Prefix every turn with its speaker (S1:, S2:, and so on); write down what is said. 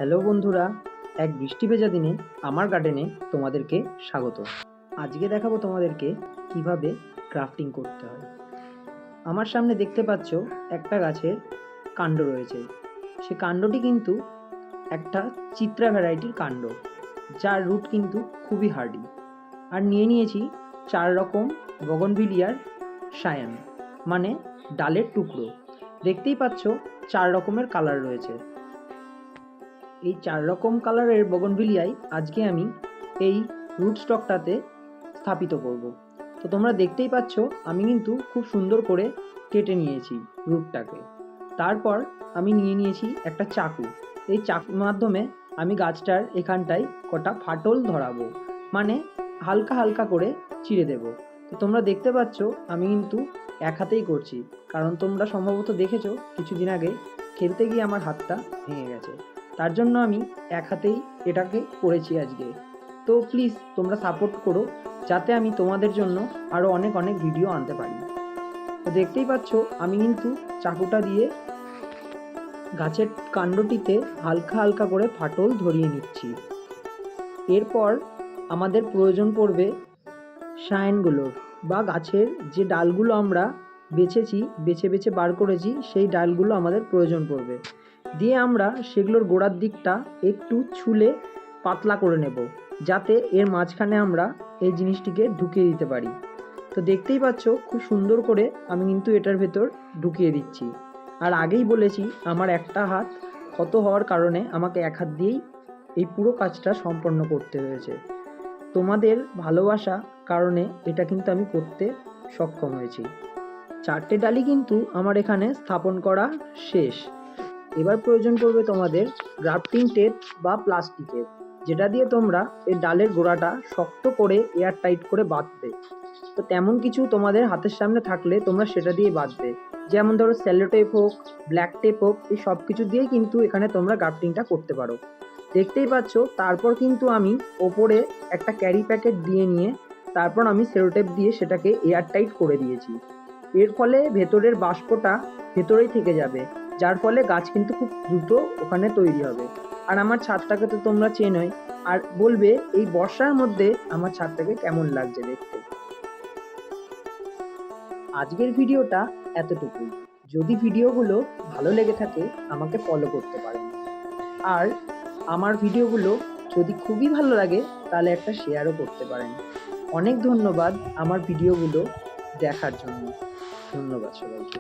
S1: Hello বন্ধুরা, এক বৃষ্টি ভেজা দিনে আমার গার্ডেনে তোমাদেরকে স্বাগত। আজকে দেখাবো তোমাদেরকে কিভাবে ক্রাফটিং করতে হয়। আমার সামনে দেখতে পাচ্ছ একটা গাছের কাণ্ড রয়েছে। সে কাণ্ডটি কিন্তু একটা চিত্রা ভ্যারাইটির কাণ্ড, যার রুট কিন্তু খুবই হার্ডি। আর নিয়েছি 4 রকম বগনভিলিয়ার সায়ান, মানে ডালের টুকরো। দেখতেই পাচ্ছ 4 রকমের কালার রয়েছে। এই 4 রকম কালারের বগনভিলিয়ায় আজকে আমি এই রুট স্টকটাতে স্থাপিত করব। তো তোমরা দেখতেই পাচ্ছ আমি কিন্তু খুব সুন্দর করে কেটে নিয়েছি রুটটাকে। তারপর আমি নিয়েছি একটা চাকু। এই চাকুর মাধ্যমে আমি গাছটার এখানটায় কটা ফাটল ধরাবো, মানে হালকা হালকা করে চিড়ে দেব। তো তোমরা দেখতে পাচ্ছ আমি কিন্তু এক হাতেই করছি, কারণ তোমরা সম্ভবত দেখেছো কিছুদিন আগে খেলতে গিয়ে আমার হাতটা ভেঙে গেছে। তার জন্য আমি এক হাতেই এটাকে করেছি আজকে। তো প্লিজ তোমরা সাপোর্ট করো, যাতে আমি তোমাদের জন্য আরও অনেক অনেক ভিডিও আনতে পারি। তো দেখতেই পাচ্ছ আমি কিন্তু চাকুটা দিয়ে গাছের কাণ্ডটিতে হালকা হালকা করে ফাটল ধরিয়ে নিচ্ছি। এরপর আমাদের প্রয়োজন পড়বে সায়ানগুলোর, বা গাছের যে ডালগুলো আমরা বেছে বেছে বার করেছি সেই ডালগুলো আমাদের প্রয়োজন পড়বে। দিয়ে আমরা সেগুলোর গোড়ার দিকটা একটু ছুলে পাতলা করে নেব, যাতে এর মাঝখানে আমরা এই জিনিসটিকে ঢুকিয়ে দিতে পারি। তো দেখতেই পাচ্ছ খুব সুন্দর করে আমি কিন্তু এটার ভেতর ঢুকিয়ে দিচ্ছি। আর আগেই বলেছি আমার একটা হাত ক্ষত হওয়ার কারণে আমাকে এক হাত দিয়েই এই পুরো কাজটা সম্পন্ন করতে হয়েছে। তোমাদের ভালোবাসা কারণে এটা কিন্তু আমি করতে সক্ষম হয়েছি। 4টে ডালি কিন্তু আমার এখানে স্থাপন করা শেষ। এবার প্রয়োজন পড়বে তোমাদের গ্রাফটিং টেপ বা প্লাস্টিকের, যেটা দিয়ে তোমরা এই ডালের গোড়াটা শক্ত করে এয়ার টাইট করে বাঁধবে। তো তেমন কিছু তোমাদের হাতের সামনে থাকলে তোমরা সেটা দিয়ে বাঁধবে, যেমন ধরো সেলো টেপ হোক, ব্ল্যাক টেপ হোক, এই সব কিছু দিয়েই কিন্তু এখানে তোমরা গ্রাফটিংটা করতে পারো। দেখতেই পাচ্ছ তারপর কিন্তু আমি ওপরে একটা ক্যারি প্যাকেট দিয়ে নিয়ে তারপর আমি সেলো টেপ দিয়ে সেটাকে এয়ার টাইট করে দিয়েছি। এর ফলে ভেতরের বাষ্পটা ভেতরেই থেকে যাবে, যার ফলে গাছ কিন্তু খুব দ্রুত ওখানে তৈরি হবে। আর আমার ছাদটাকে তো তোমরা চেনোই, আর বলবে এই বর্ষার মধ্যে আমার ছাদটাকে কেমন লাগছে দেখতে। আজকের ভিডিওটা এতটুকুই। যদি ভিডিওগুলো ভালো লেগে থাকে আমাকে ফলো করতে পারেন। আর আমার ভিডিওগুলো যদি খুবই ভালো লাগে তাহলে একটা শেয়ারও করতে পারেন। অনেক ধন্যবাদ আমার ভিডিওগুলো দেখার জন্য। ধন্যবাদ সবাইকে।